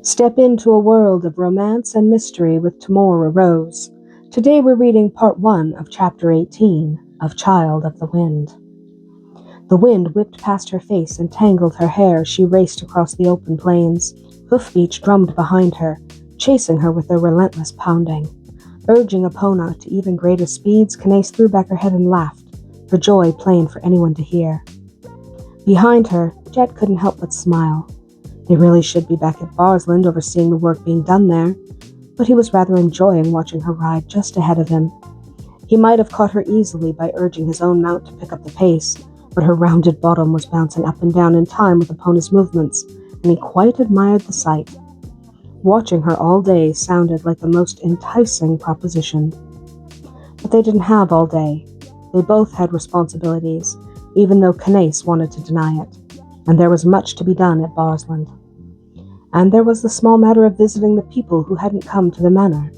Step into a world of romance and mystery with Tamora Rose. Today we're reading part 1 of chapter 18 of Child of the Wind. The wind whipped past her face and tangled her hair as she raced across the open plains. Hoofbeats drummed behind her, chasing her with their relentless pounding. Urging Epona to even greater speeds, Canace threw back her head and laughed, her joy plain for anyone to hear. Behind her, Jett couldn't help but smile. They really should be back at Barsland overseeing the work being done there, but he was rather enjoying watching her ride just ahead of him. He might have caught her easily by urging his own mount to pick up the pace, but her rounded bottom was bouncing up and down in time with Epona's movements, and he quite admired the sight. Watching her all day sounded like the most enticing proposition. But they didn't have all day. They both had responsibilities, even though Canace wanted to deny it, and there was much to be done at Barsland. And there was the small matter of visiting the people who hadn't come to the manor.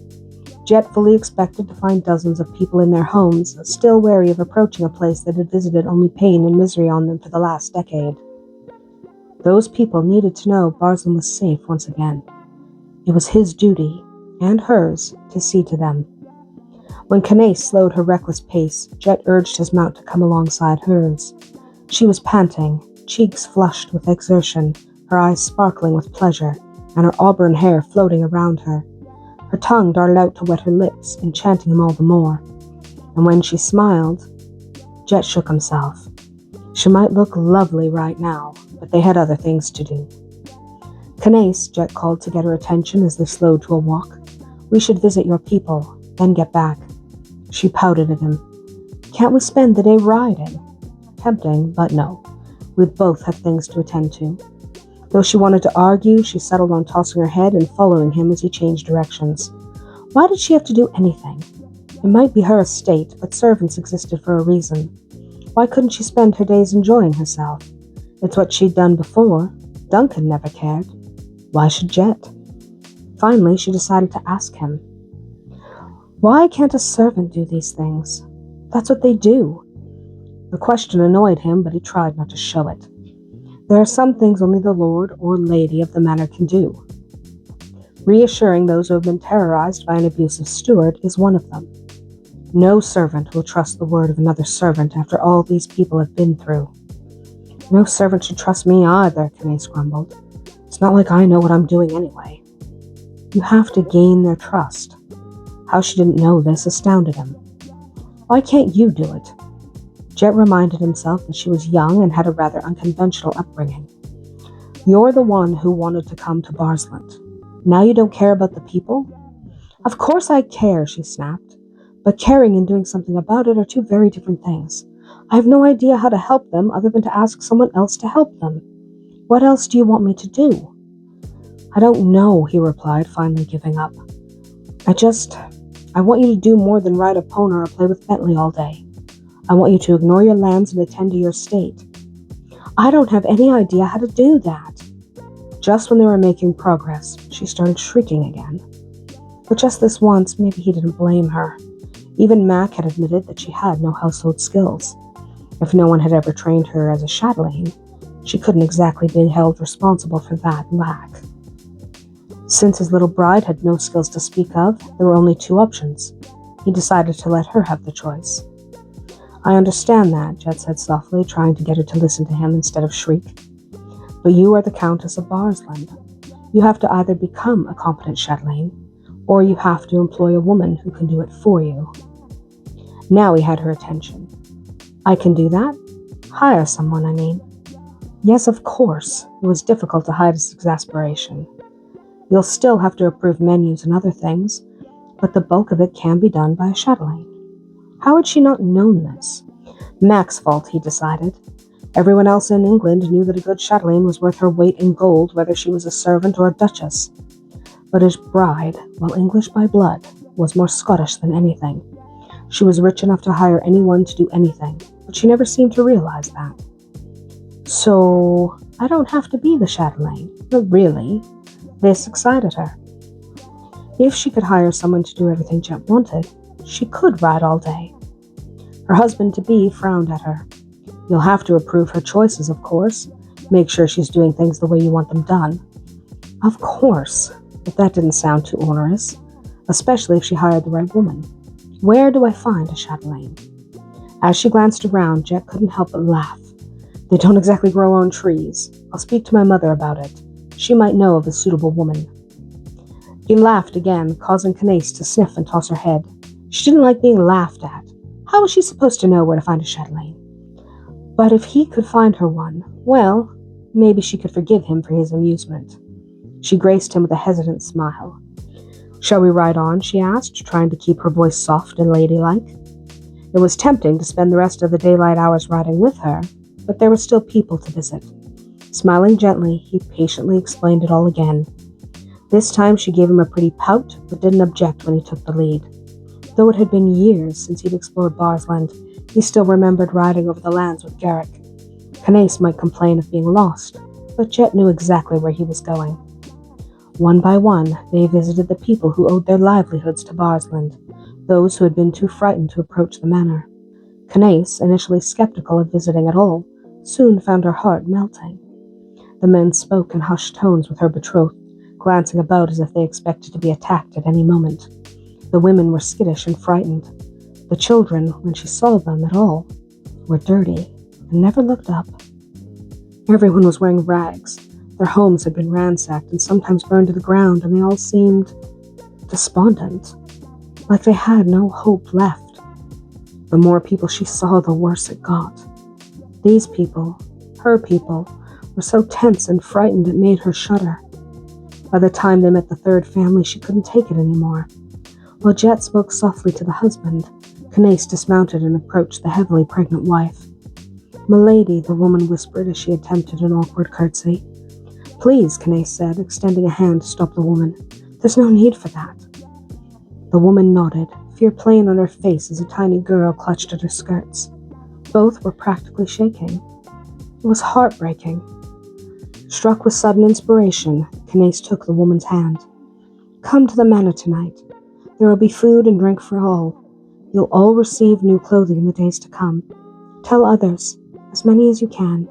Jett fully expected to find dozens of people in their homes, still wary of approaching a place that had visited only pain and misery on them for the last decade. Those people needed to know Barsland was safe once again. It was his duty, and hers, to see to them. When Canace slowed her reckless pace, Jett urged his mount to come alongside hers. She was panting, cheeks flushed with exertion, her eyes sparkling with pleasure, and her auburn hair floating around her. Her tongue darted out to wet her lips, enchanting him all the more. And when she smiled, Jett shook himself. She might look lovely right now, but they had other things to do. Canace, Jett called to get her attention as they slowed to a walk. "We should visit your people, then get back." She pouted at him. "Can't we spend the day riding?" Tempting, but no. We'd both have things to attend to. Though she wanted to argue, she settled on tossing her head and following him as he changed directions. Why did she have to do anything? It might be her estate, but servants existed for a reason. Why couldn't she spend her days enjoying herself? It's what she'd done before. Duncan never cared. Why should Jett? Finally, she decided to ask him. Why can't a servant do these things? That's what they do. The question annoyed him, but he tried not to show it. There are some things only the lord or lady of the manor can do. Reassuring those who have been terrorized by an abusive steward is one of them. No servant will trust the word of another servant after all these people have been through. No servant should trust me either, Canace grumbled. It's not like I know what I'm doing anyway. You have to gain their trust. How she didn't know this astounded him. Why can't you do it? Jett reminded himself that she was young and had a rather unconventional upbringing. You're the one who wanted to come to Barsland. Now you don't care about the people? Of course I care, she snapped. But caring and doing something about it are two very different things. I have no idea how to help them other than to ask someone else to help them. What else do you want me to do? I don't know, he replied, finally giving up. I want you to do more than ride Epona or play with Bentley all day. I want you to ignore your lands and attend to your estate. I don't have any idea how to do that. Just when they were making progress, she started shrieking again. But just this once, maybe he didn't blame her. Even Mac had admitted that she had no household skills. If no one had ever trained her as a chatelaine, she couldn't exactly be held responsible for that lack. Since his little bride had no skills to speak of, there were only two options. He decided to let her have the choice. I understand that, Jett said softly, trying to get her to listen to him instead of shriek. But you are the Countess of Barsland. You have to either become a competent chatelaine, or you have to employ a woman who can do it for you. Now he had her attention. I can do that? Hire someone, I mean. Yes, of course. It was difficult to hide his exasperation. You'll still have to approve menus and other things, but the bulk of it can be done by a chatelaine. How had she not known this? Mac's fault, he decided. Everyone else in England knew that a good chatelaine was worth her weight in gold, whether she was a servant or a duchess. But his bride, while English by blood, was more Scottish than anything. She was rich enough to hire anyone to do anything, but she never seemed to realize that. So, I don't have to be the chatelaine, but really, this excited her. If she could hire someone to do everything Jett wanted, she could ride all day. Her husband-to-be frowned at her. You'll have to approve her choices, of course. Make sure she's doing things the way you want them done. Of course, but that didn't sound too onerous, especially if she hired the right woman. Where do I find a chatelaine? As she glanced around, Jett couldn't help but laugh. They don't exactly grow on trees. I'll speak to my mother about it. She might know of a suitable woman. He laughed again, causing Canace to sniff and toss her head. She didn't like being laughed at. How was she supposed to know where to find a chatelaine? But if he could find her one, well, maybe she could forgive him for his amusement. She graced him with a hesitant smile. "Shall we ride on?" she asked, trying to keep her voice soft and ladylike. It was tempting to spend the rest of the daylight hours riding with her, but there were still people to visit. Smiling gently, he patiently explained it all again. This time she gave him a pretty pout, but didn't object when he took the lead. Though it had been years since he'd explored Barsland, he still remembered riding over the lands with Garrick. Canace might complain of being lost, but Jett knew exactly where he was going. One by one, they visited the people who owed their livelihoods to Barsland, those who had been too frightened to approach the manor. Canace, initially skeptical of visiting at all, soon found her heart melting. The men spoke in hushed tones with her betrothed, glancing about as if they expected to be attacked at any moment. The women were skittish and frightened. The children, when she saw them at all, were dirty and never looked up. Everyone was wearing rags. Their homes had been ransacked and sometimes burned to the ground, and they all seemed despondent, like they had no hope left. The more people she saw, the worse it got. These people, her people, were so tense and frightened it made her shudder. By the time they met the third family, she couldn't take it anymore. While Jett spoke softly to the husband, Canace dismounted and approached the heavily pregnant wife. "Milady," the woman whispered as she attempted an awkward curtsy. "Please," Canace said, extending a hand to stop the woman. "There's no need for that." The woman nodded, fear plain on her face as a tiny girl clutched at her skirts. Both were practically shaking. It was heartbreaking. Struck with sudden inspiration, Canace took the woman's hand. "Come to the manor tonight. There will be food and drink for all. You'll all receive new clothing in the days to come. Tell others, as many as you can."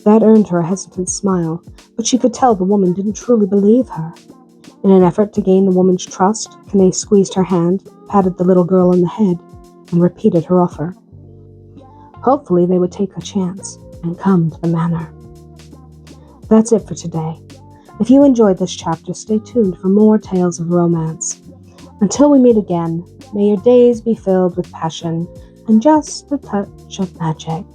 That earned her a hesitant smile, but she could tell the woman didn't truly believe her. In an effort to gain the woman's trust, Canace squeezed her hand, patted the little girl on the head, and repeated her offer. Hopefully they would take a chance and come to the manor. That's it for today. If you enjoyed this chapter, stay tuned for more tales of romance. Until we meet again, may your days be filled with passion and just a touch of magic.